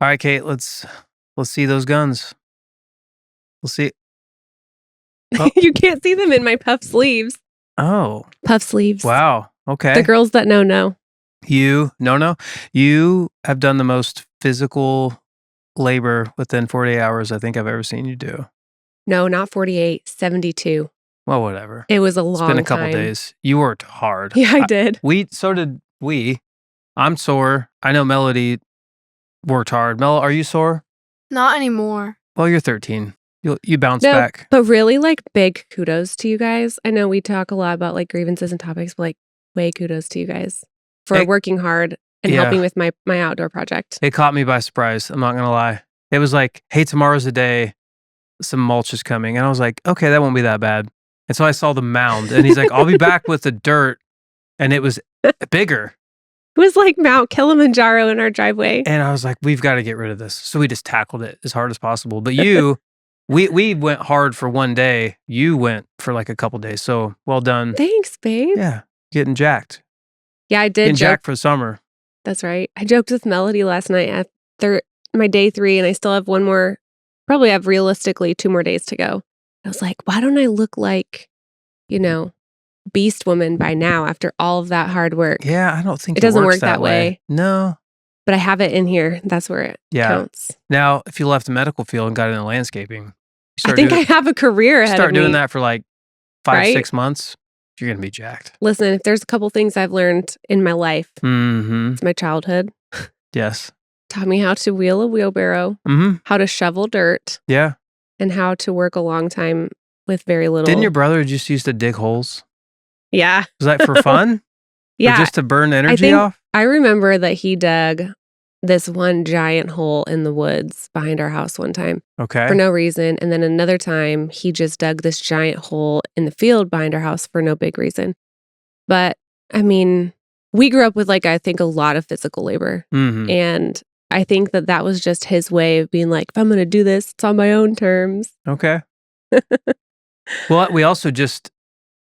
All right, Kate, let's see those guns. We'll see. Oh. You can't see them in my puff sleeves. Oh. Puff sleeves. Wow. Okay. The girls that know. You have done the most physical labor within 48 hours I think I've ever seen you do. No, not 48, 72. Well, whatever. It was a long time. It's been a couple days. You worked hard. Yeah, I did. So did we. I'm sore. I know Melody worked hard. Mel, are you sore? Not anymore. Well, you're 13. You bounce back. But really, like, big kudos to you guys. I know we talk a lot about like grievances and topics, but like, way kudos to you guys for working hard and helping with my outdoor project. It caught me by surprise. I'm not gonna lie. It was like, hey, tomorrow's the day. Some mulch is coming, and I was like, okay, that won't be that bad. And so I saw the mound, and he's like, I'll be back with the dirt, and it was bigger. It was like Mount Kilimanjaro in our driveway. And I was like, we've got to get rid of this. So we just tackled it as hard as possible. But you, we went hard for one day. You went for like a couple days. So well done. Thanks, babe. Yeah. Getting jacked. Yeah, I did. Getting jacked for summer. That's right. I joked with Melody last night at my day 3, and I still have one more, probably have realistically 2 more days to go. I was like, why don't I look like, Beast Woman by now after all of that hard work? Yeah, I don't think it doesn't work that way. No. But I have it in here. That's where it counts. Now, if you left the medical field and got into landscaping, I think I have a career ahead of me. Start doing that for like 5-6 months, you're going to be jacked. Listen, if there's a couple things I've learned in my life, it's my childhood. Yes. Taught me how to wheel a wheelbarrow, how to shovel dirt. Yeah. And how to work a long time with very little. Didn't your brother just used to dig holes? Yeah. Was that for fun? Yeah. Or just to burn energy off? I remember that he dug this one giant hole in the woods behind our house one time. Okay. For no reason. And then another time, he just dug this giant hole in the field behind our house for no big reason. But, I mean, we grew up with, like, I think a lot of physical labor. And I think that was just his way of being like, if I'm going to do this, it's on my own terms. Okay. Well, we also just,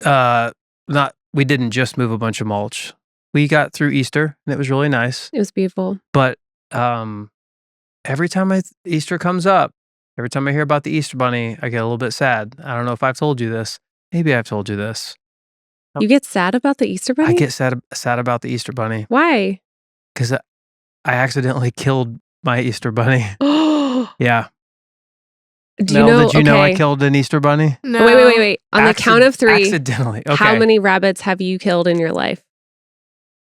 we didn't just move a bunch of mulch. We got through Easter, and it was really nice. It was beautiful. But every time Easter comes up, every time I hear about the Easter Bunny, I get a little bit sad. I don't know if I've told you this. Maybe I've told you this. You get sad about the Easter Bunny? I get sad about the Easter Bunny. Why? Because I accidentally killed my Easter Bunny. Yeah. Did you know I killed an Easter bunny? No. Wait. On the count of 3, accidentally. Okay. How many rabbits have you killed in your life?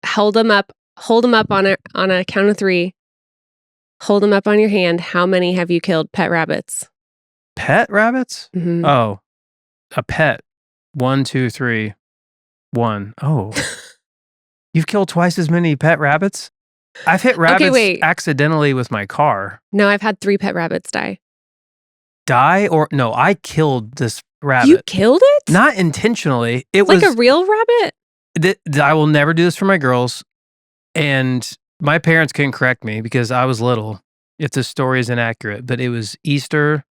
Hold them up on a count of 3. Hold them up on your hand. How many have you killed pet rabbits? Pet rabbits? Oh, a pet. 1, 2, 3. 1. Oh. You've killed twice as many pet rabbits? I've hit rabbits accidentally with my car. No, I've had 3 pet rabbits die. Die or no, I killed this rabbit. You killed it? Not intentionally. It was like a real rabbit? I will never do this for my girls. And my parents can correct me because I was little if this story is inaccurate, but it was Easter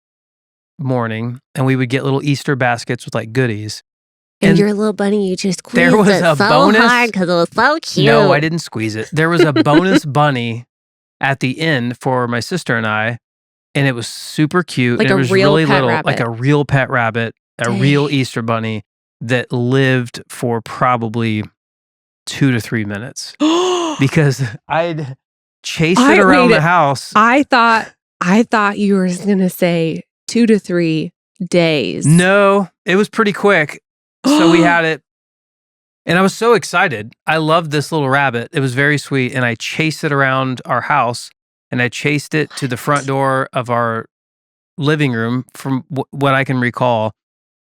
morning and we would get little Easter baskets with like goodies. And your little bunny, you just squeezed there was it a so bonus, hard because it was so cute. No, I didn't squeeze it. There was a bonus bunny at the end for my sister and I. And it was super cute. Like and it was real really pet little, rabbit. like a real pet rabbit, a real Easter bunny that lived for probably 2 to 3 minutes because I'd chased it around the house. I thought you were going to say 2 to 3 days. No, it was pretty quick. So we had it. And I was so excited. I loved this little rabbit. It was very sweet. And I chased it around our house. And I chased it to the front door of our living room from what I can recall.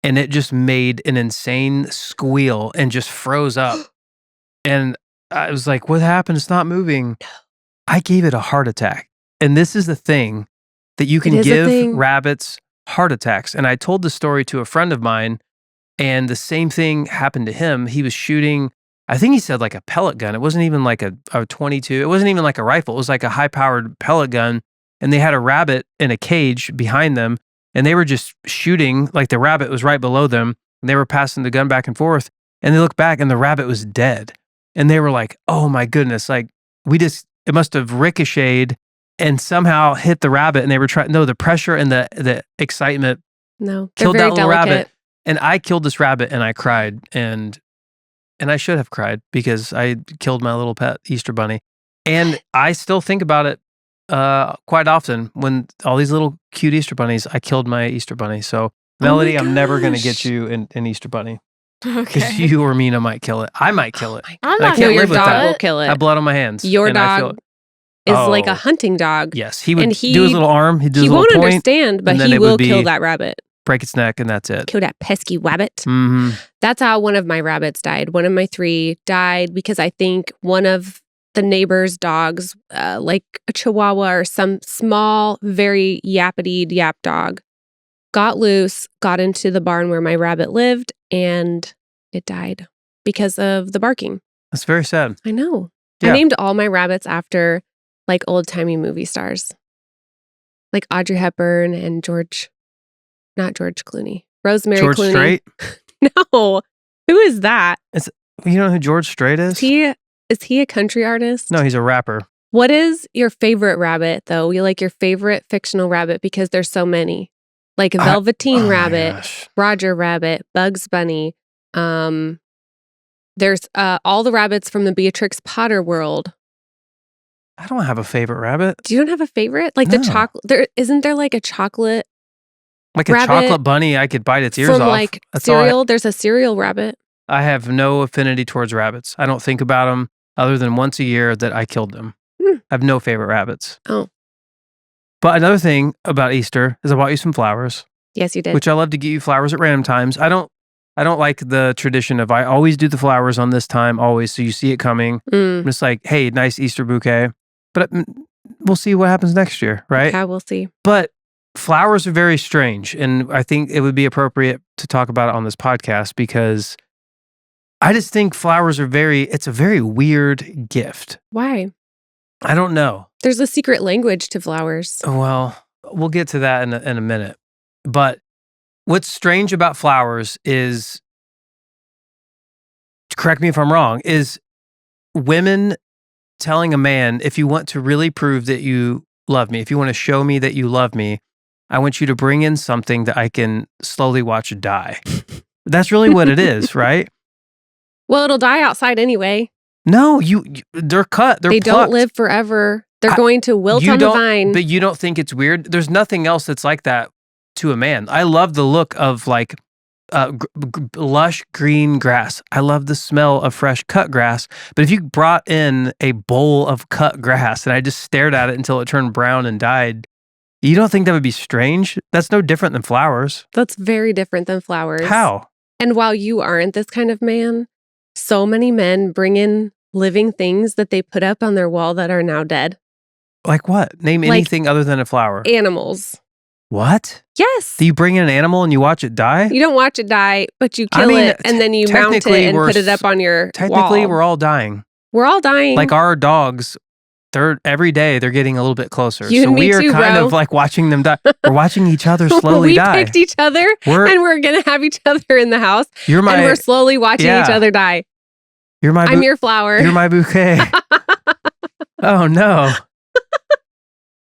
And it just made an insane squeal and just froze up. And I was like, what happened? It's not moving. I gave it a heart attack. And this is the thing that you can give rabbits heart attacks. And I told the story to a friend of mine and the same thing happened to him. He was shooting, I think he said like a pellet gun. It wasn't even like a 22. It wasn't even like a rifle. It was like a high-powered pellet gun. And they had a rabbit in a cage behind them. And they were just shooting, like the rabbit was right below them. And they were passing the gun back and forth. And they looked back and the rabbit was dead. And they were like, oh my goodness. Like it must have ricocheted and somehow hit the rabbit, and they were trying. No, the pressure and the excitement No, they're killed that very little delicate. rabbit. And I killed this rabbit, and I cried, and I should have cried because I killed my little pet Easter bunny. And I still think about it quite often when all these little cute Easter bunnies. I killed my Easter bunny. So Melody, I'm never going to get you an Easter bunny because Okay. you or Mina might kill it. I might kill it. I'm I not can't No, gonna your live with dog that. will kill I have it. blood on my hands. Your and I feel dog it. is like a Oh. hunting dog. Yes, he would And do his little arm. He'd do He his little won't point, understand, but and then he it would will kill be- that rabbit. break its neck, and that's it. Kill that pesky rabbit. Mm-hmm. That's how one of my rabbits died. One of my 3 died because I think one of the neighbor's dogs, like a Chihuahua or some small, very yappity yap dog, got loose, got into the barn where my rabbit lived, and it died because of the barking. That's very sad. I know. Yeah. I named all my rabbits after like old-timey movie stars. Like Audrey Hepburn and not George Clooney. Rosemary George Clooney. Strait. No. Who is that? You know who George Strait is? Is he a country artist? No, he's a rapper. What is your favorite rabbit though? You like your favorite fictional rabbit because there's so many. Like Velveteen Oh my Rabbit, gosh. Roger Rabbit, Bugs Bunny. There's all the rabbits from the Beatrix Potter world. I don't have a favorite rabbit. Do you don't have a favorite? Like the No. chocolate isn't there like a chocolate Like a rabbit chocolate bunny, I could bite its ears from off. like That's all cereal? There's a cereal rabbit. I have no affinity towards rabbits. I don't think about them other than once a year that I killed them. Hmm. I have no favorite rabbits. Oh. But another thing about Easter is I bought you some flowers, Yes, you did. which I love to get you flowers at random times. I don't like the tradition of I always do the flowers on this time, always, so you see it coming. Mm, I'm just like, hey, nice Easter bouquet. But we'll see what happens next year, right? yeah, we'll see. But flowers are very strange. And I think it would be appropriate to talk about it on this podcast because I just think flowers are it's a very weird gift. Why? I don't know. There's a secret language to flowers. Well, we'll get to that in a minute. But what's strange about flowers is, correct me if I'm wrong, is women telling a man, if you want to really prove that you love me, if you want to show me that you love me, I want you to bring in something that I can slowly watch die. That's really what it is, right? Well, it'll die outside anyway. No, they're cut. They They don't live forever. They're I- going to wilt You on the don't- vine. But you don't think it's weird? There's nothing else that's like that to a man. I love the look of like lush green grass. I love the smell of fresh cut grass. But if you brought in a bowl of cut grass and I just stared at it until it turned brown and died, you don't think that would be strange? That's no different than flowers. That's very different than flowers. How? And while you aren't this kind of man, so many men bring in living things that they put up on their wall that are now dead. Like what? Name Like anything other than a flower. Animals. What? Yes. Do you bring in an animal and you watch it die? You don't watch it die, but you I kill mean, it and then you mount it technically and we're put it up on your Technically, wall. we're all dying. We're all dying. Like our dogs, every day they're getting a little bit closer. You So and me we are too, kind bro. of like watching them die. We're watching each other slowly we die. picked each other We're and we're going to have each other in the house you're and my we're slowly watching each yeah. other die. you're my I'm your flower. you're my bouquet. Oh no.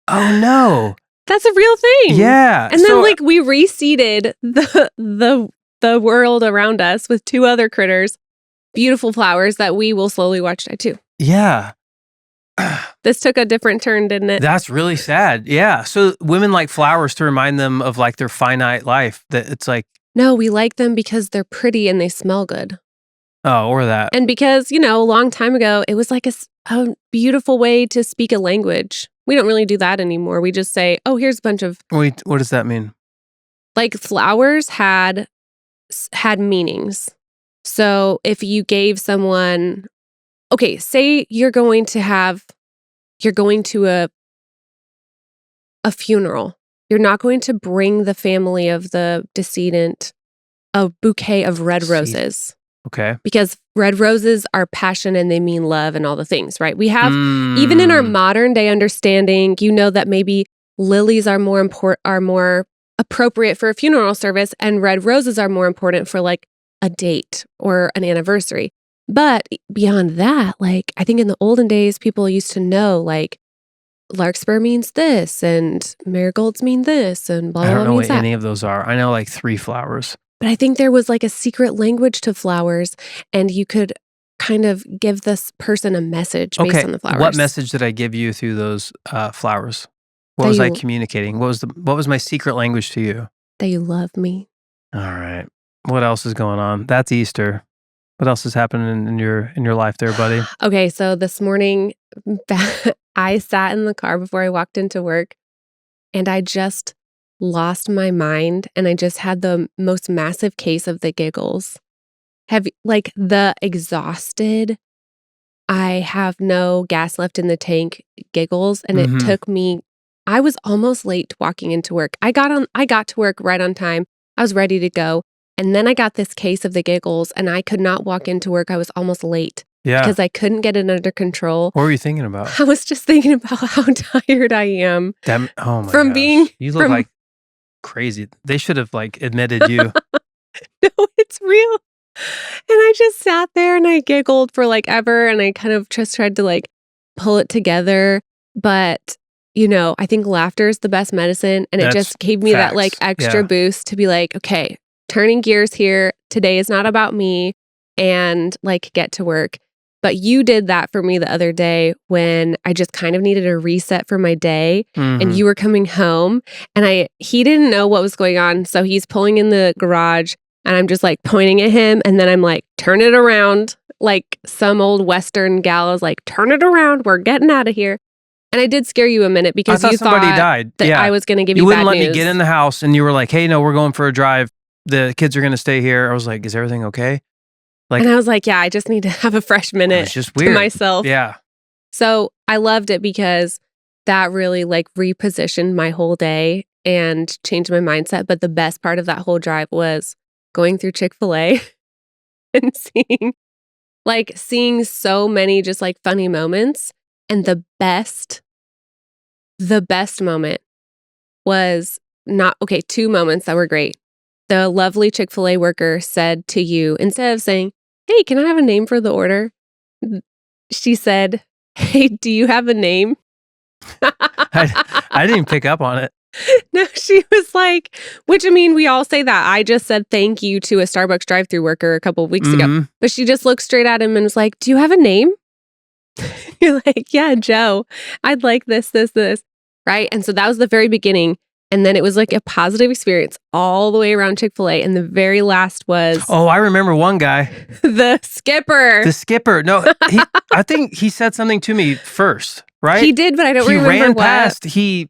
Oh no. That's a real thing. Yeah. And then So- like we reseeded the world around us with 2 other critters, beautiful flowers that we will slowly watch die too. yeah. This took a different turn, didn't it? That's really sad. Yeah. So women like flowers to remind them of like their finite life. That it's like, No, we like them because they're pretty and they smell good. oh, or that. And because, a long time ago, it was like a beautiful way to speak a language. We don't really do that anymore. We just say, oh, here's a bunch of, Wait, what does that mean? like flowers had meanings. So if you gave someone, okay, say you're going to a funeral. You're not going to bring the family of the decedent a bouquet of red roses. Okay. Because red roses are passion and they mean love and all the things, right? We have, even in our Mm. modern day understanding, that maybe lilies are more appropriate for a funeral service and red roses are more important for like a date or an anniversary. But beyond that, like I think in the olden days, people used to know like larkspur means this, and marigolds mean this, and blah, I blah, don't blah know means what that. any of those are. I know like 3 flowers. But I think there was like a secret language to flowers, and you could kind of give this person a message based Okay, on the flowers. what message did I give you through those flowers? What That was I you- communicating? What was my secret language to you? That you love me. All right. What else is going on? That's Easter. What else is happening in your life there, buddy? Okay, so this morning, I sat in the car before I walked into work, and I just lost my mind, and I just had the most massive case of the giggles. Like the exhausted, I have no gas left in the tank giggles, and it took me, I was almost late walking into work. I got to work right on time. I was ready to go. And then I got this case of the giggles, and I could not walk into work. I was almost late because I couldn't get it under control. What were you thinking about? I was just thinking about how tired I am Oh my from gosh. being You look like crazy. They should have like admitted you. No, it's real. And I just sat there and I giggled for like ever, and I kind of just tried to like pull it together. But, I think laughter is the best medicine. And That's it just gave me that like facts. extra Yeah. boost to be like, okay, turning gears here. Today is not about me, and like get to work. But you did that for me the other day when I just kind of needed a reset for my day, and you were coming home, and he didn't know what was going on. So he's pulling in the garage, and I'm just like pointing at him, and then I'm like, turn it around. Like some old Western gal is like, turn it around. We're getting out of here. And I did scare you a minute because I thought you somebody thought died. that Yeah. I was going to give you You wouldn't bad let news. me get in the house, and you were like, hey, no, we're going for a drive. The kids are going to stay here. I was like, is everything okay? Like, And I was like, yeah, I just need to have a fresh minute it's just to weird. myself. Yeah. So I loved it because that really like repositioned my whole day and changed my mindset. But the best part of that whole drive was going through Chick-fil-A and seeing so many just like funny moments. And the best moment was two moments that were great. The lovely Chick-fil-A worker said to you, instead of saying, hey, can I have a name for the order? She said, hey, do you have a name? I didn't pick up on it. No, she was like, which I mean, we all say that. I just said thank you to a Starbucks drive-thru worker a couple of weeks ago. But she just looked straight at him and was like, do you have a name? You're like, yeah, Joe, I'd like this. Right? And so that was the very beginning. And then it was like a positive experience all the way around Chick-fil-A. And the very last was... Oh, I remember one guy. The skipper. The skipper. No, I think he said something to me first, right? He did, but I don't remember He ran what. past. He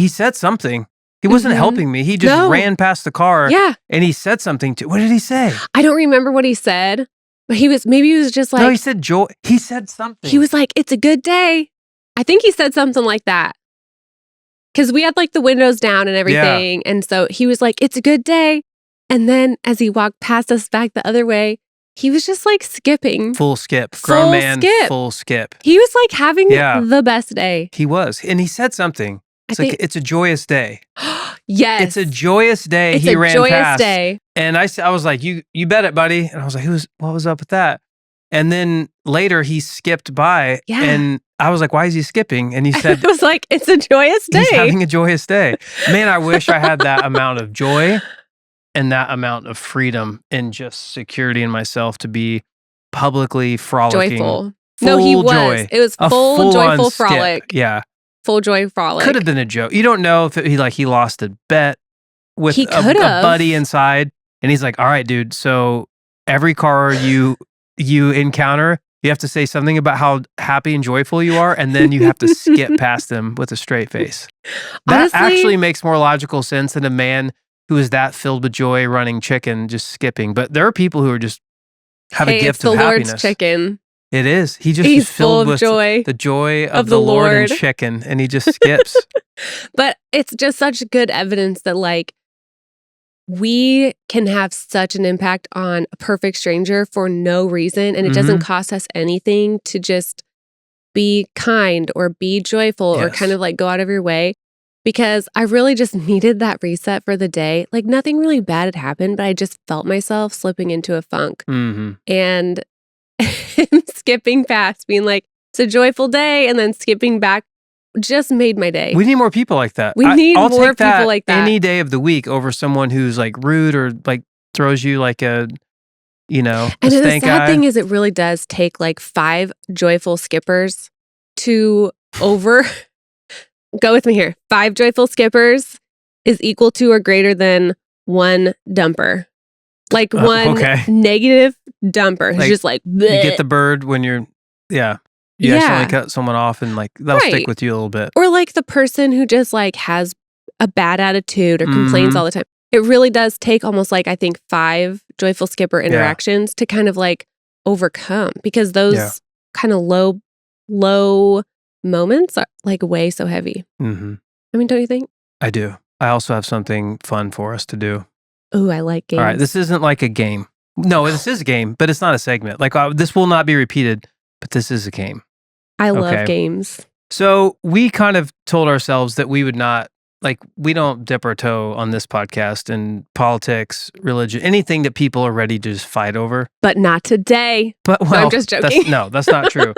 said something. He wasn't helping me. He just ran past the car. Yeah. And he said something to... What did he say? I don't remember what he said, but maybe he was just like... No, he said joy. He said something. He was like, it's a good day. I think he said something like that. Because we had like the windows down and everything. Yeah. And so he was like, it's a good day. And then as he walked past us back the other way, he was just like skipping. Full skip. Grown man, full skip. He was like having the best day. He was. And he said something. It's a joyous day. Yes. It's a joyous day. It's he a ran joyous past. Day. And I was like, you bet it, buddy. And I was like, what was up with that? And then later he skipped by. Yeah. And I was like, why is he skipping? And he said, it was like, it's a joyous day. He's having a joyous day. Man, I wish I had that amount of joy and that amount of freedom and just security in myself to be publicly frolicking. Joyful. No, he was. Joy. It was full joyful frolic. Skip. Yeah. Full joy frolic. Could have been a joke. You don't know if he lost a bet with a buddy inside. And he's like, all right, dude. So every car you encounter, you have to say something about how happy and joyful you are, and then you have to skip past them with a straight face. That actually makes more logical sense than a man who is that filled with joy running chicken, just skipping. But there are people who are just have a gift of happiness. It's the Lord's chicken. It is. He's filled with joy the joy of the Lord and chicken, and he just skips. But it's just such good evidence that like we can have such an impact on a perfect stranger for no reason, and it doesn't cost us anything to just be kind or be joyful or kind of like go out of your way, because I really just needed that reset for the day. Like nothing really bad had happened, but I just felt myself slipping into a funk. And him skipping past being like, it's a joyful day, and then skipping back just made my day. We need more people like that. We need I'll more take that people like that. any day of the week over someone who's like rude or like throws you like a, you know, And a the stank sad eye. thing is it really does take like 5 joyful skippers to go with me here. 5 joyful skippers is equal to or greater than 1 dumper. Like one negative dumper. It's Like, just like, you get the bird when you're, you accidentally cut someone off and like that'll stick with you a little bit. Or like the person who just like has a bad attitude or complains all the time. It really does take almost like I think 5 joyful skipper interactions to kind of like overcome, because those kind of low moments are like way so heavy. Mm-hmm. I mean, don't you think? I do. I also have something fun for us to do. Oh, I like games. All right, this isn't like a game. No, this is a game, but it's not a segment. Like this will not be repeated, but this is a game. I love games. So we kind of told ourselves that we would not, like, we don't dip our toe on this podcast in politics, religion, anything that people are ready to just fight over. But not today. But well, no, I'm just joking. That's not true.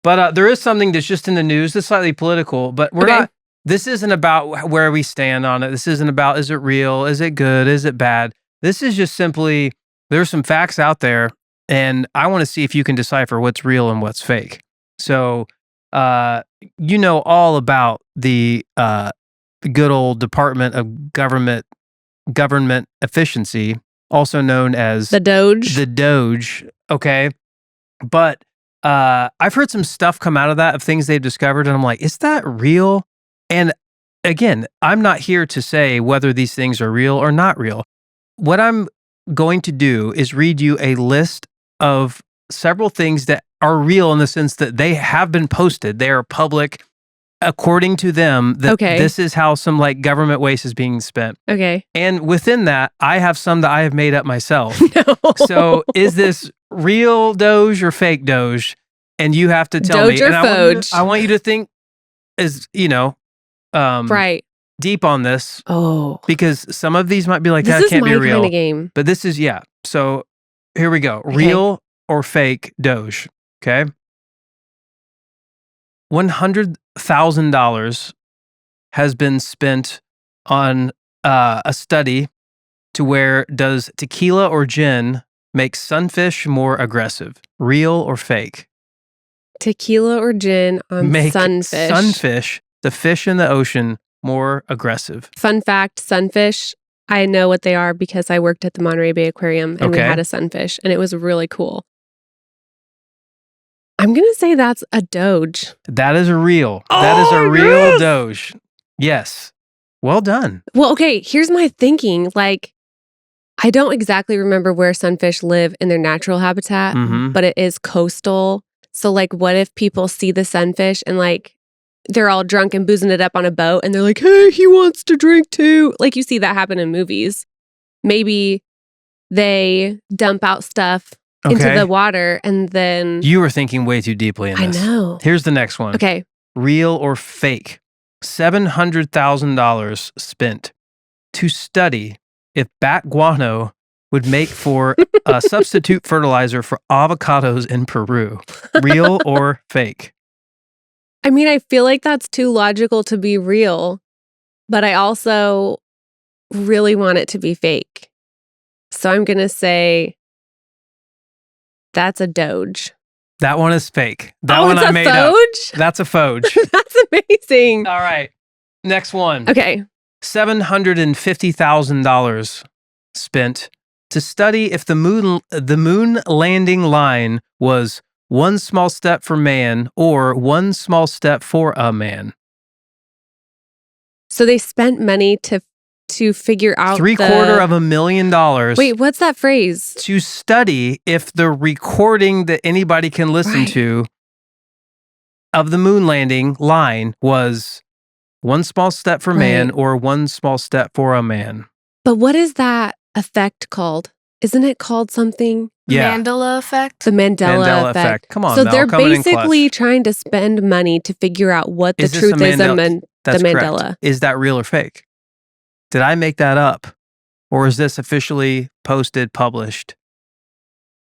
But there is something that's just in the news that's slightly political, but we're not. This isn't about where we stand on it. This isn't about, is it real? Is it good? Is it bad? This is just simply, there's some facts out there, and I want to see if you can decipher what's real and what's fake. So, you know all about the good old Department of Government Efficiency, also known as the Doge. The Doge, okay? But I've heard some stuff come out of that, of things they've discovered, and I'm like, is that real? And again, I'm not here to say whether these things are real or not real. What I'm going to do is read you a list of several things that are real in the sense that they have been posted. They are public, according to them, that this is how some like government waste is being spent. Okay. And within that, I have some that I have made up myself. No. So is this real Doge or fake Doge? And you have to tell Doge me. Or and Foge. I want you to think right. deep on this. Oh. Because some of these might be like, this that can't be real. This is my kind of game. But this is, So here we go. Real or fake Doge. Okay. $100,000 has been spent on a study to where does tequila or gin make sunfish more aggressive? Real or fake? Tequila or gin on make sunfish. Sunfish, the fish in the ocean, more aggressive. Fun fact, sunfish, I know what they are because I worked at the Monterey Bay Aquarium and we had a sunfish and it was really cool. I'm going to say that's a Doge. That is a real. That is a real Doge. Yes. Well done. Well, okay, here's my thinking. Like, I don't exactly remember where sunfish live in their natural habitat, but it is coastal. So, like, what if people see the sunfish and, like, they're all drunk and boozing it up on a boat and they're like, hey, he wants to drink too. Like, you see that happen in movies. Maybe they dump out stuff into the water and then... You were thinking way too deeply in this. I know. Here's the next one. Okay. Real or fake? $700,000 spent to study if bat guano would make for a substitute fertilizer for avocados in Peru. Real or fake? I mean, I feel like that's too logical to be real, but I also really want it to be fake. So I'm going to say that's a Doge. That one is fake. That one I made up. That's a Foge. That's amazing. All right. Next one. Okay. $750,000 spent to study if the moon landing line was one small step for man or one small step for a man. So they spent money to figure out $750,000. Wait, what's that phrase? To study if the recording that anybody can listen to of the moon landing line was one small step for man or one small step for a man. But what is that effect called? Isn't it called something? Yeah. Mandela effect? The Mandela effect. Come on, so Mel, they're basically trying to spend money to figure out what the truth is of the Mandela. Correct. Is that real or fake? Did I make that up? Or is this officially posted, published?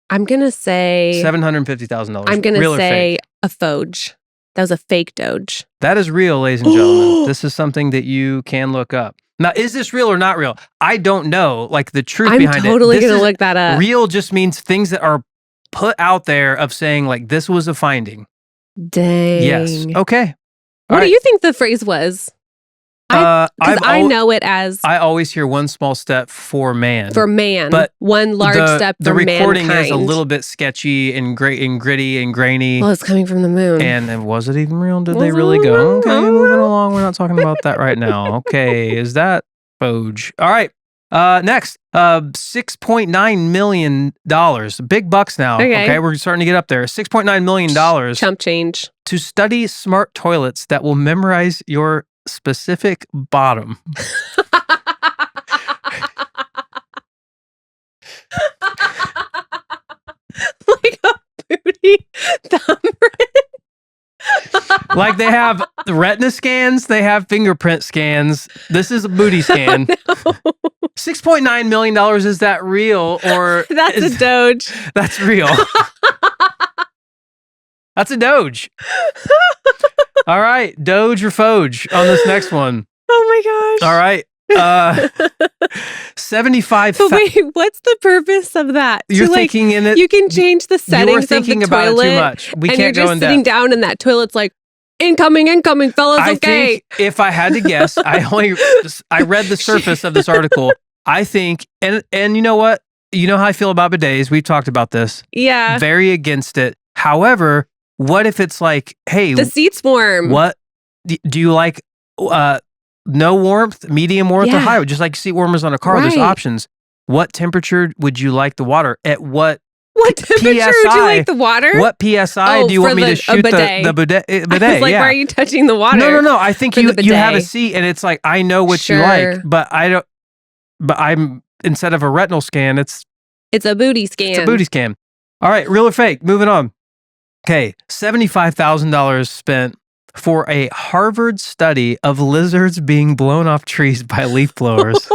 I'm going to say... $750,000. I'm going to say a Foge. That was a fake Doge. That is real, ladies and gentlemen. This is something that you can look up. Now, is this real or not real? I don't know, like the truth behind it. I'm totally going to look that up. Real just means things that are put out there of saying like, this was a finding. Dang. Yes. Okay. What do you think the phrase was? Because I know it as... I always hear one small step for man. For man. But one large step for mankind. The recording is a little bit sketchy and gritty and grainy. Well, it's coming from the moon. And was it even real? Did they really go? Okay, moving along. We're not talking about that right now. Okay, is that Foge? All right. Next, $6.9 million. Big bucks now. Okay, we're starting to get up there. $6.9 million. Chump change. To study smart toilets that will memorize your specific bottom. Like a booty thumbprint. Like they have the retina scans, they have fingerprint scans. This is a booty scan. Oh, no. $6.9 million, is that real or that's a Doge? That's real. That's a Doge. All right, Doge or Foge on this next one. Oh my gosh. All right. 75. But wait, what's the purpose of that? You're thinking in it. You can change the settings of the toilet. You're thinking about it too much. We can't go in depth. And you're just sitting down and that toilet's like, incoming, fellas, I okay. think if I had to guess, I read the surface of this article. I think, and you know what? You know how I feel about bidets. We've talked about this. Yeah. Very against it. However, what if it's like, hey, the seat's warm. What do you like? No warmth, medium warmth, or high? Just like seat warmers on a car, there's options. What temperature would you like the water? At what temperature would you like the water? What PSI do you want me to shoot the bidet? I was like, why are you touching the water? No. I think you have a seat and it's like, I know what you like, but I don't, but I'm, instead of a retinal scan, it's a booty scan. It's a booty scan. All right, real or fake? Moving on. Okay, $75,000 spent for a Harvard study of lizards being blown off trees by leaf blowers.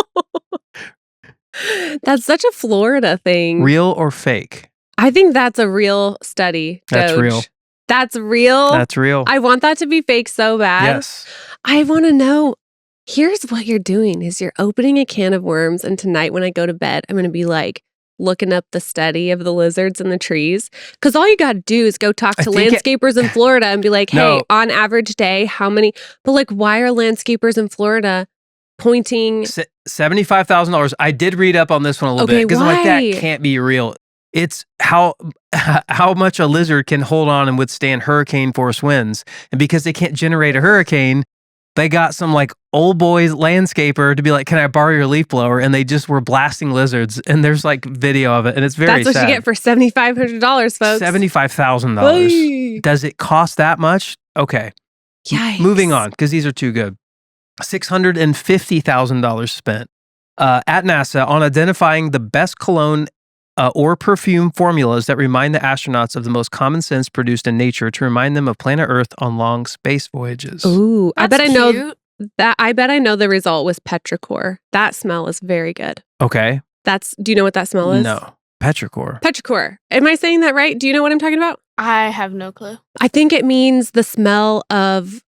That's such a Florida thing. Real or fake? I think that's a real study. That's real. That's real? That's real. I want that to be fake so bad. Yes. I want to know. Here's what you're doing is you're opening a can of worms, and tonight when I go to bed, I'm going to be like looking up the study of the lizards in the trees. Because all you got to do is go talk to landscapers in Florida and be like, hey, on average day, how many? But like, why are landscapers in Florida pointing? $75,000. I did read up on this one a little bit because I'm like, that can't be real. It's how much a lizard can hold on and withstand hurricane force winds. And because they can't generate a hurricane, they got some like old boys landscaper to be like, can I borrow your leaf blower? And they just were blasting lizards. And there's like video of it. And it's very sad. That's what you get for $7,500, folks. $75,000. Does it cost that much? Okay. Yikes. Moving on, because these are too good. $650,000 spent at NASA on identifying the best cologne or perfume formulas that remind the astronauts of the most common scents produced in nature to remind them of planet Earth on long space voyages. Ooh, I bet I know that. I bet I know the result was petrichor. That smell is very good. Okay. Do you know what that smell is? No. Petrichor. Petrichor. Am I saying that right? Do you know what I'm talking about? I have no clue. I think it means the smell of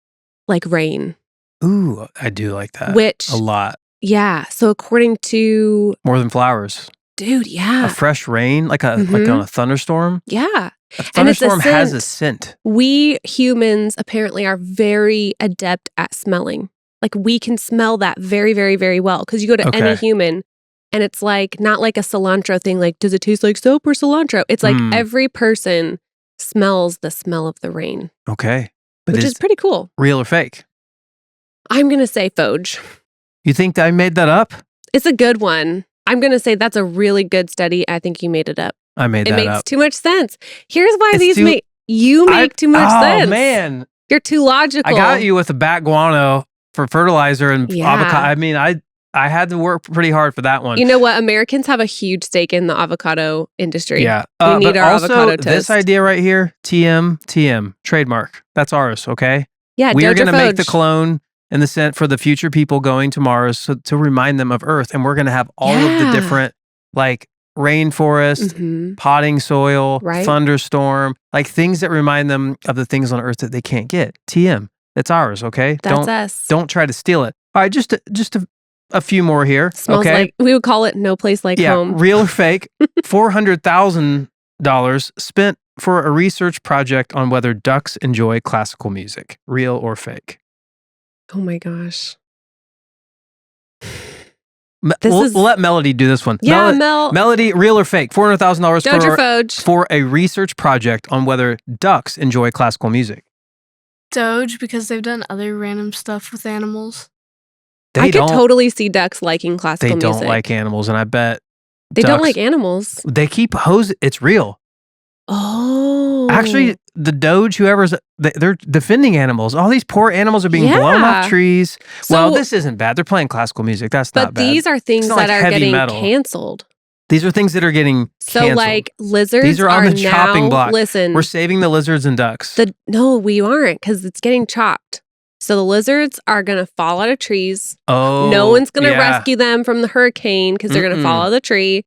like rain. Ooh, I do like that. Which a lot. Yeah. So according to More Than Flowers. Dude, yeah. A fresh rain, like on a thunderstorm. Yeah. A thunderstorm has a scent. We humans apparently are very adept at smelling. Like we can smell that very, very, very well. Because you go to any human and it's like, not like a cilantro thing. Like, does it taste like soap or cilantro? It's like every person smells the smell of the rain. Okay. Which is pretty cool. Real or fake? I'm going to say Foge. You think I made that up? It's a good one. I'm going to say that's a really good study. I think you made it up. I made that up. It makes too much sense. Here's why you make too much sense. Oh, man. You're too logical. I got you with a bat guano for fertilizer and avocado. I mean, I had to work pretty hard for that one. You know what? Americans have a huge stake in the avocado industry. Yeah. We need our avocado toast. This idea right here, TM, trademark. That's ours, okay? Yeah, we are going to make the cologne and the scent for the future people going to Mars to remind them of Earth. And we're going to have all of the different like rainforest, potting soil, thunderstorm, like things that remind them of the things on Earth that they can't get. TM. That's ours, okay? That's us. Don't try to steal it. All right, just a few more here. Smells okay? like, we would call it no place like home. Real or fake? $400,000 spent for a research project on whether ducks enjoy classical music. Real or fake? Oh my gosh. We'll let Melody do this one. Yeah, Mel. Melody, real or fake? $400,000 Doge or Foge? For a research project on whether ducks enjoy classical music. Doge, because they've done other random stuff with animals. I could totally see ducks liking classical music. They don't like animals, and I bet they don't like animals. They keep it's real. Oh. Actually, the Doge, they're defending animals. All these poor animals are being blown off trees. Well, this isn't bad. They're playing classical music. That's not bad. But these are things that are getting canceled. These are things that are getting canceled. So like lizards these are on the chopping block. Listen. We're saving the lizards and ducks. No, we aren't, because it's getting chopped. So the lizards are going to fall out of trees. Oh, no one's going to rescue them from the hurricane because they're going to fall out of the tree.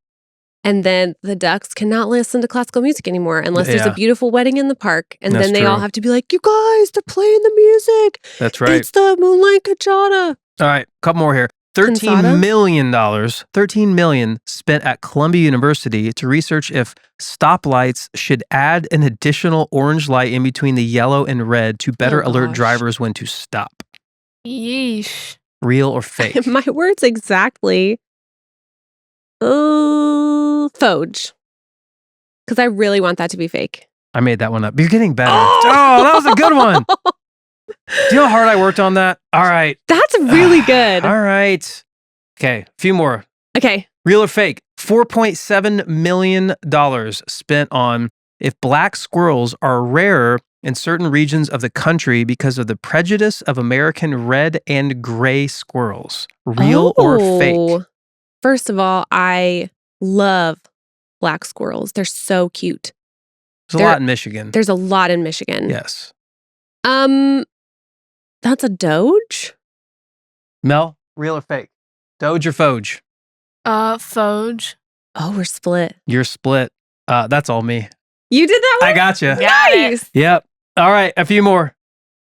And then the ducks cannot listen to classical music anymore unless there's a beautiful wedding in the park. And then they all have to be like, you guys, they're playing the music. That's right. It's the Moonlight Cachada. All right, couple more here. $13 million spent at Columbia University to research if stoplights should add an additional orange light in between the yellow and red to better alert drivers when to stop. Yeesh. Real or fake? My words exactly. Foge. Because I really want that to be fake. I made that one up. You're getting better. Oh, that was a good one. Do you know how hard I worked on that? All right. That's really good. All right. Okay, a few more. Okay. Real or fake? $4.7 million spent on if black squirrels are rarer in certain regions of the country because of the prejudice of American red and gray squirrels. Real or fake? First of all, I love black squirrels. They're so cute. There's a lot in Michigan. There's a lot in Michigan. Yes. That's a Doge? Mel, real or fake? Doge or Foge? Foge. Oh, we're split. You're split. That's all me. You did that one? I got you. Nice. Yep. All right, a few more.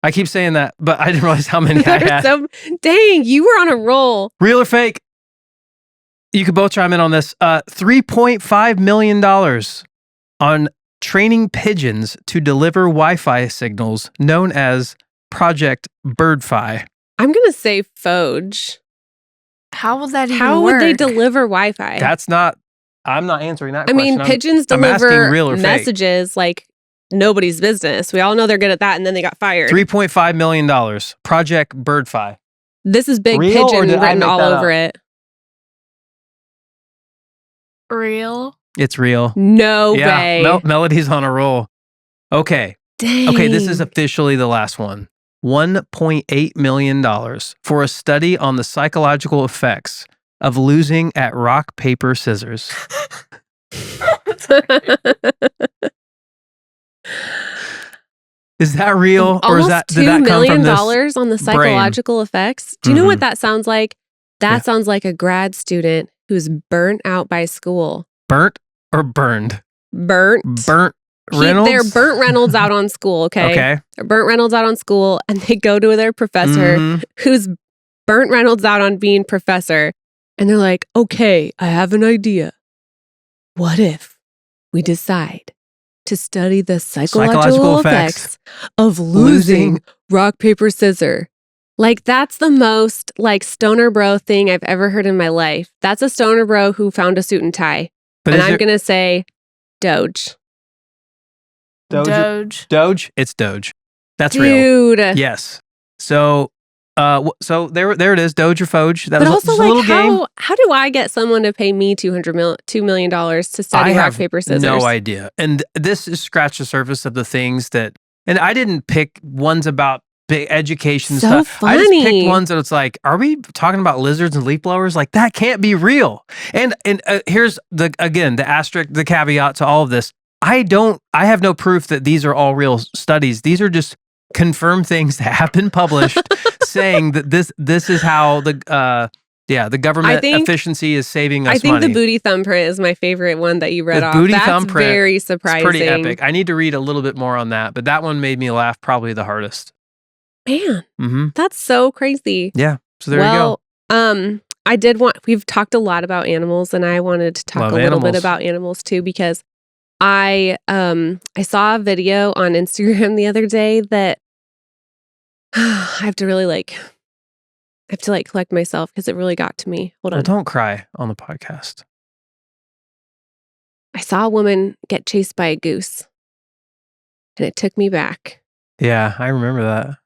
I keep saying that, but I didn't realize how many I had. Dang, you were on a roll. Real or fake? You could both chime in on this. $3.5 million on training pigeons to deliver Wi-Fi signals known as Project Birdfi. I'm going to say Foge. How will that even How work? would they deliver Wi-Fi? I'm not answering that question. I mean, pigeons deliver real or messages like nobody's business. We all know they're good at that, and then they got fired. $3.5 million. Project Birdfi. This is big Real, pigeon written all over it. Real? It's real. No way. Melody's on a roll. Okay. Dang. Okay, this is officially the last one. $1.8 million for a study on the psychological effects of losing at rock, paper, scissors. Is that real? Or Almost did that $2 come from million this on the psychological effects. Do you know what that sounds like? That sounds like a grad student who's burnt out by school. Burnt or burned? Burnt. Reynolds? They're burnt Reynolds out on school, okay? Okay. They're burnt Reynolds out on school, and they go to their professor who's burnt Reynolds out on being professor. And they're like, okay, I have an idea. What if we decide to study the psychological effects of losing rock, paper, scissors? Like, that's the most, like, stoner bro thing I've ever heard in my life. That's a stoner bro who found a suit and tie. But I'm going to say Doge. Doge. Doge? It's Doge. That's real. Dude. Yes. So there it is. Doge or Foge. That but was also, a little game. How do I get someone to pay me $2 million to study rock, paper, scissors? No idea. And this is scratch the surface of the things that, and I didn't pick ones about big education stuff. Funny. I just picked ones that it's like, are we talking about lizards and leaf blowers? Like, that can't be real. And here's the asterisk, the caveat to all of this. I have no proof that these are all real studies. These are just confirmed things that have been published saying that this is how the Yeah, the government think- efficiency is saving us I think money. the booty thumbprint is my favorite one that you read off. booty That's thumbprint very It's surprising. pretty epic. I need to read a little bit more on that, but that one made me laugh probably the hardest. Man, Mm-hmm. that's so crazy. Yeah, so there you go. I did want, we've talked a lot about animals, and I wanted to talk Love a little bit animals. about animals too, because I saw a video on Instagram the other day that I have to really collect myself because it really got to me. Hold Well, on. don't cry on the podcast. I saw a woman get chased by a goose, and it took me back Yeah, I remember that.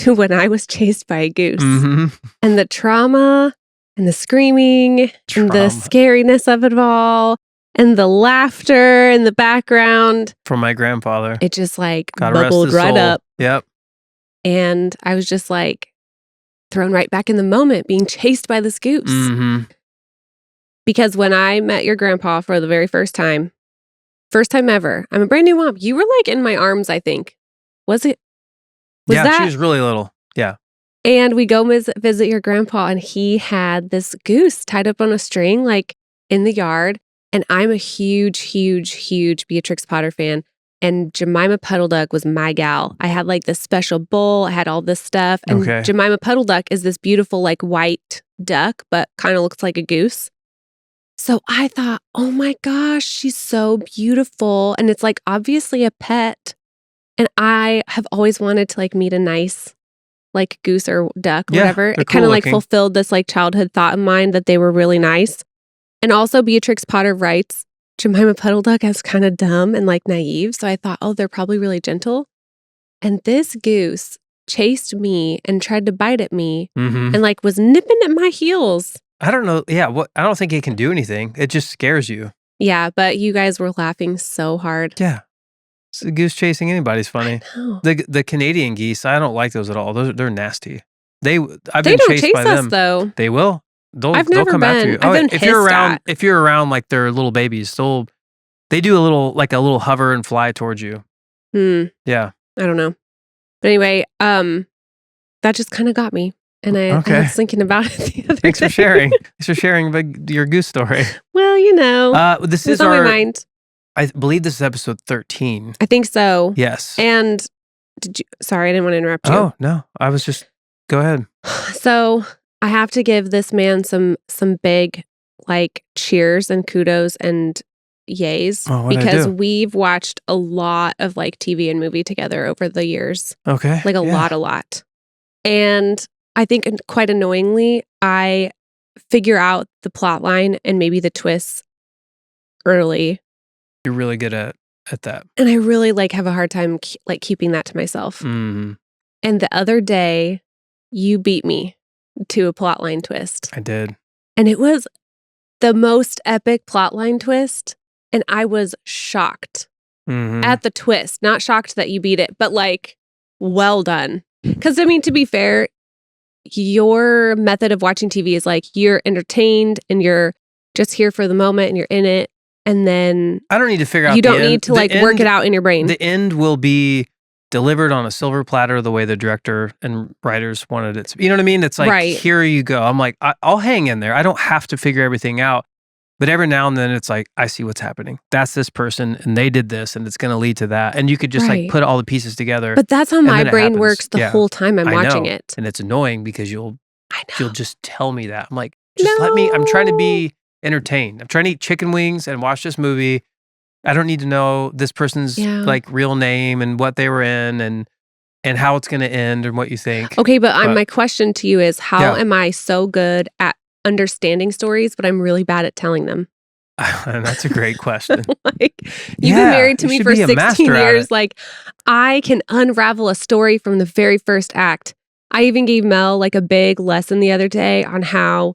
to when I was chased by a goose, Mm-hmm. and the trauma and the screaming and the Trauma. scariness of it all and the laughter in the background. From my grandfather. It just like God rest bubbled his right soul. up. Yep. And I was just like thrown right back in the moment being chased by this goose. Mm-hmm. Because when I met your grandpa for the very first time ever, I'm a brand new mom. You were like in my arms, I think. Was it? Was Yeah, that? she was really little. Yeah. And we go visit your grandpa, and he had this goose tied up on a string, like in the yard. And I'm a huge, huge, huge Beatrix Potter fan. And Jemima Puddle Duck was my gal. I had like this special bowl. I had all this stuff. And Okay. Jemima Puddle Duck is this beautiful, like white duck, but kind of looks like a goose. So I thought, oh my gosh, she's so beautiful. And it's like obviously a pet. And I have always wanted to like meet a nice like goose or duck, Yeah, whatever. they're It kind of cool like looking. fulfilled this like childhood thought of mine that they were really nice. And also Beatrix Potter writes Jemima Puddle Duck as kind of dumb and like naive. So I thought, oh, they're probably really gentle. And this goose chased me and tried to bite at me Mm-hmm. and like was nipping at my heels. I don't know. Yeah, I don't think it can do anything. It just scares you. Yeah, but you guys were laughing so hard. Yeah. So goose chasing anybody's funny. No. The Canadian geese, I don't like those at all. They're nasty. I've They been don't chased chase by us them. though. They will. They'll I've never come after been. you. I've been if you're hissed around, at. if you're around like their little babies, they do a little hover and fly towards you. Yeah. I don't know. But anyway, that just kind of got me. And I Okay. was thinking about it the other Thanks day. for sharing. Thanks for sharing your goose story. Well, you know, This it's is on my our. mind. I believe this is episode 13. I think so. Yes. And sorry, I didn't want to interrupt you. Oh no, I was just. Go ahead. So I have to give this man some big like cheers and kudos and yays Oh, what'd I because do? we've watched a lot of like TV and movie together over the years, Okay. like a lot. And I think quite annoyingly, I figure out the plot line and maybe the twists early. You're really good at that. And I really like have a hard time like keeping that to myself. Mm, And the other day, you beat me to a plotline twist. I did. And it was the most epic plotline twist. And I was shocked Mhm. at the twist. Not shocked that you beat it, but like, well done. Because, I mean, to be fair, your method of watching TV is like you're entertained and you're just here for the moment and you're in it. And then I don't need to figure out. you the don't end. need to The like work it end- out in your brain. The end will be delivered on a silver platter the way the director and writers wanted it to be. You know what I mean? It's like, Right. here you go. I'm like, I'll hang in there. I don't have to figure everything out. But every now and then it's like, I see what's happening. That's this person and they did this and it's going to lead to that. And you could just Right. like put all the pieces together. But that's how and my then it brain happens. works the Yeah. whole time I'm I watching know. it. And it's annoying because you'll I know. just tell me that. I'm like, just let me, I'm trying to be entertained. I'm trying to eat chicken wings and watch this movie. I don't need to know this person's Yeah. like real name and what they were in and how it's going to end and what you think. Okay, but But- my question to you is how Yeah. am I so good at understanding stories, but I'm really bad at telling them? That's a great question. Like, you've been married to you me should for be a 16 master at years. it. Like, I can unravel a story from the very first act. I even gave Mel like a big lesson the other day on how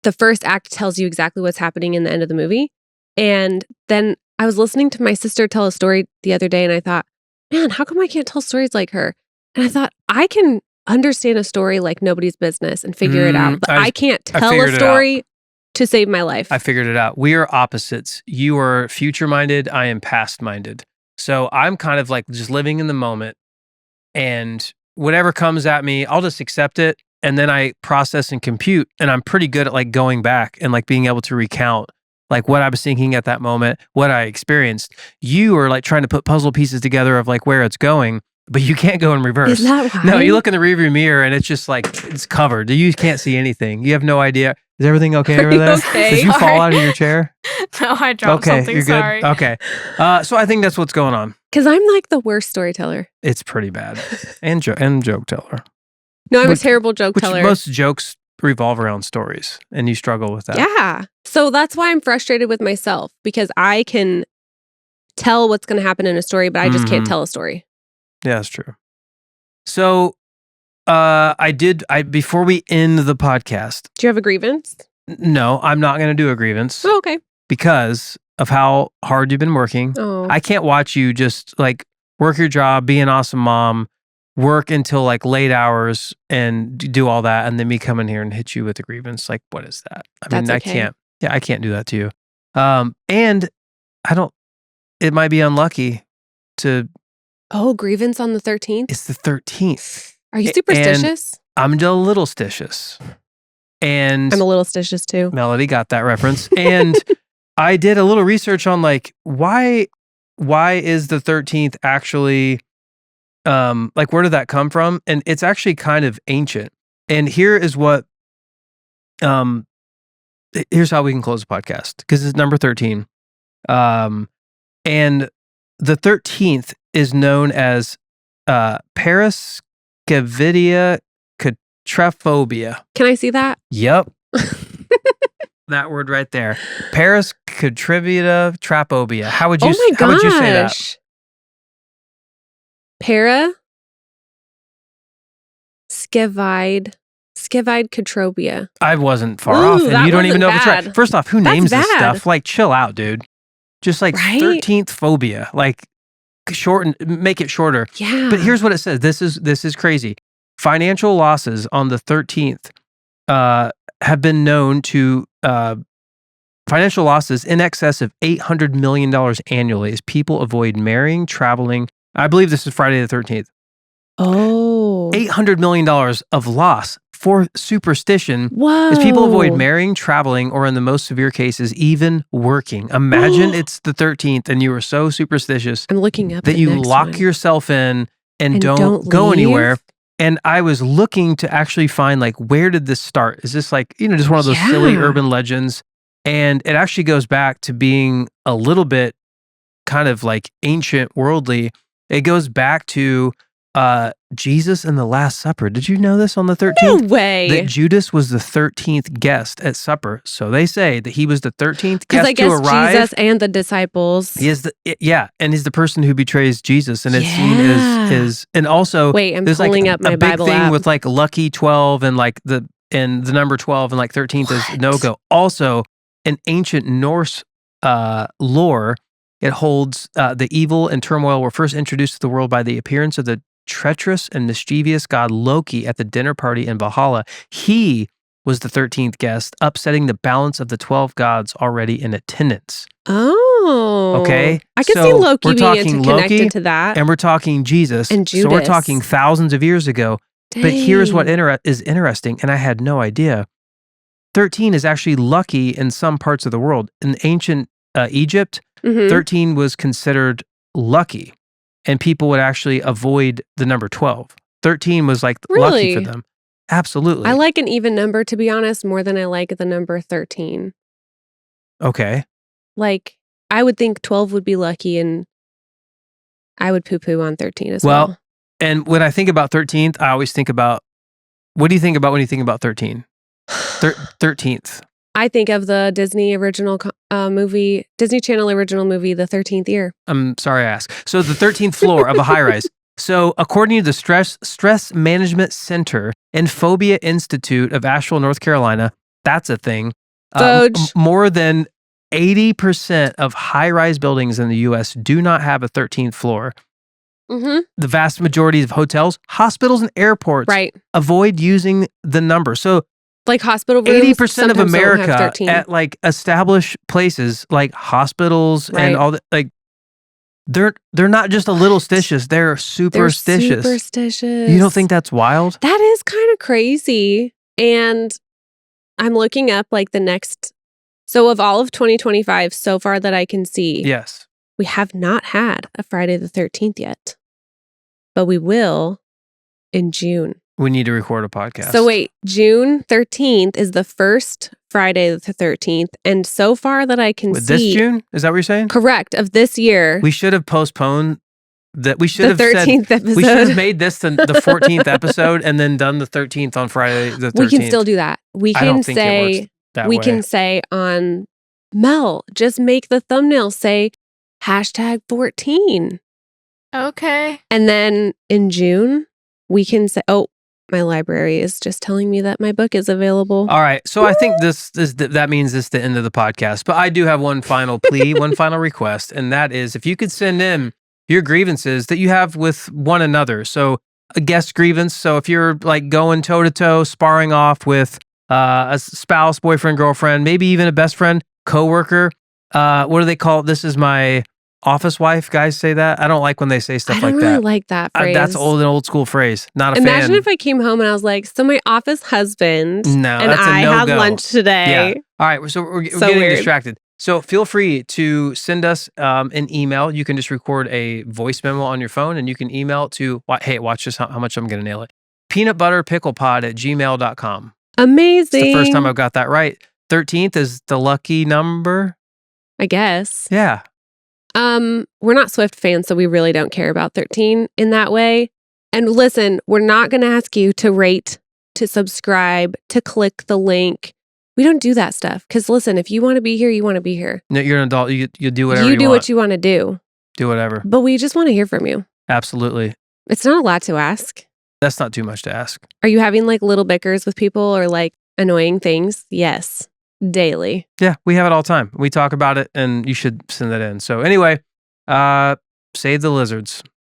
the first act tells you exactly what's happening in the end of the movie. And then I was listening to my sister tell a story the other day and I thought, man, how come I can't tell stories like her? And I thought, I can understand a story like nobody's business and figure it out, but I can't tell a figured it out. story to save my life. I figured it out. We are opposites. You are future minded. I am past minded. So I'm kind of like just living in the moment and whatever comes at me, I'll just accept it and then I process and compute, and I'm pretty good at like going back and like being able to recount like what I was thinking at that moment, what I experienced. You are like trying to put puzzle pieces together of like where it's going, but you can't go in reverse. Is that right? No, you look in the rearview mirror and it's just like it's covered. You can't see anything. You have no idea. Is everything okay over there? Okay? Did you fall out of your chair? No, I dropped Okay, something. you're good. Sorry. Okay, so I think that's what's going on. Because I'm like the worst storyteller. It's pretty bad, and joke teller. No, I'm Which- a terrible joke Which teller. most jokes revolve around stories, and you struggle with that. Yeah. So that's why I'm frustrated with myself, because I can tell what's going to happen in a story, but I just can't Mhm. tell a story. Yeah, that's true. So, before we end the podcast. Do you have a grievance? No, I'm not going to do a grievance Oh, okay. because of how hard you've been working. Oh, I can't watch you just like work your job, be an awesome mom, work until like late hours and do all that, and then me come in here and hit you with a grievance. Like, what is that? I mean, That's okay. I can't do that to you. And I don't. It might be unlucky to. oh, grievance on the 13th? It's the 13th. Are you and- superstitious? I'm a little stitious, and I'm a little stitious too. Melody got that reference. And I did a little research on like why is the 13th actually like where did that come from? And it's actually kind of ancient. And here is what here's how we can close the podcast because it's number 13. And the 13th is known as Paraskevidia Trephobia. Can I see that? Yep. That word right there. Paraskevidia Trephobia. How would you Oh my how would you say that? gosh. Para Skevide Catrobia. I wasn't far Ooh, off, and that you don't even know wasn't if it's right. bad. First off, who That's names this bad. stuff? Like, chill out, dude. Just like Right? 13th phobia. Like, shorten, make it shorter. Yeah. But here's what it says. This is crazy. Financial losses on the 13th have been known to financial losses in excess of $800 million annually as people avoid marrying, traveling. I believe this is Friday the 13th. Oh. $800 million of loss for superstition Whoa. as people avoid marrying, traveling, or in the most severe cases, even working. Imagine it's the 13th and you are so superstitious I'm looking up that the you next lock one. yourself in and And don't go leave? anywhere. And I was looking to actually find like, where did this start? Is this like, just one of those silly Yeah. urban legends? And it actually goes back to being a little bit kind of like ancient worldly. It goes back to Jesus and the Last Supper. Did you know this on the 13th? No way. That Judas was the 13th guest at supper. So they say that he was the 13th Because guest I guess to arrive. Jesus and the disciples. He is and he's the person who betrays Jesus, and it's seen Yeah. as and also Wait, I'm there's pulling like up my a big Bible thing app. with like lucky 12 and like the number 12 and like 13th is What? no go. Also, in ancient Norse lore, it holds the evil and turmoil were first introduced to the world by the appearance of the treacherous and mischievous god Loki at the dinner party in Valhalla. He was the 13th guest, upsetting the balance of the 12 gods already in attendance. Oh. Okay, I can so see Loki we're being talking connected Loki, to that. And we're talking Jesus. And So we're Judas. talking thousands of years ago. But here's what Dang. is interesting, and I had no idea. 13 is actually lucky in some parts of the world. In ancient Egypt, Mhm. 13 was considered lucky, and people would actually avoid the number 12. 13 was like lucky for Really? them. Absolutely. I like an even number, to be honest, more than I like the number 13. Okay. Like, I would think 12 would be lucky, and I would poo-poo on 13 as well. Well, and when I think about 13th, I always think about, what do you think about when you think about 13? 13th. I think of the Disney original movie, Disney Channel original movie, The 13th Year. I'm sorry I asked. So the 13th floor of a high rise. So according to the Stress Management Center and Phobia Institute of Asheville, North Carolina, that's a thing. Doge. More than 80% of high-rise buildings in the U.S. do not have a 13th floor. Mm-hmm. The vast majority of hotels, hospitals, and airports Right. avoid using the number. So Like hospital rooms, 80% of sometimes don't have America 13. at like established places like hospitals Right. and all that, like They're not just a little stitious. They're superstitious. They're superstitious. You don't think that's wild? That is kind of crazy. And I'm looking up like the next. So of all of 2025 so far that I can see, Yes. we have not had a Friday the 13th yet. But we will in June. We need to record a podcast. So wait, June 13th is the first Friday the 13th. And so far that I can With see. this June? Is that what you're saying? Correct. Of this year. We should have postponed that. We should the have 13th said, episode. we should have made this the 14th episode and then done the 13th on Friday the 13th. We can still do that. We I can don't think it say works that we way. can say on Mel, just make the thumbnail say #14. Okay. And then in June, we can say, oh, my library is just telling me that my book is available. All right. So I think that means this is the end of the podcast. But I do have one final plea, one final request, and that is if you could send in your grievances that you have with one another. So a guest grievance. So if you're like going toe to toe, sparring off with a spouse, boyfriend, girlfriend, maybe even a best friend, coworker. What do they call it? This is my office wife. Guys say that. I don't like when they say stuff I don't like really that. like that phrase. That's an old school phrase. Not a Imagine fan. if I came home and I was like, so my office husband No, and that's a I had no-go. lunch today. Yeah. All right. So we're So getting weird. distracted. So feel free to send us an email. You can just record a voice memo on your phone and you can email to, hey, watch this, how much I'm going to nail it. peanutbutterpicklepod@gmail.com. Amazing. It's the first time I've got that right. 13th is the lucky number. I guess. Yeah. We're not Swift fans, so we really don't care about 13 in that way. And listen, we're not going to ask you to rate, to subscribe, to click the link. We don't do that stuff. Because listen, if you want to be here, you want to be here. No, you're an adult. You do whatever you You do want. what you want to do. Do whatever. But we just want to hear from you. Absolutely. It's not a lot to ask. That's not too much to ask. Are you having like little bickers with people or like annoying things? Yes. Daily. Yeah, we have it all the time. We talk about it and you should send that in. So anyway, save the lizards.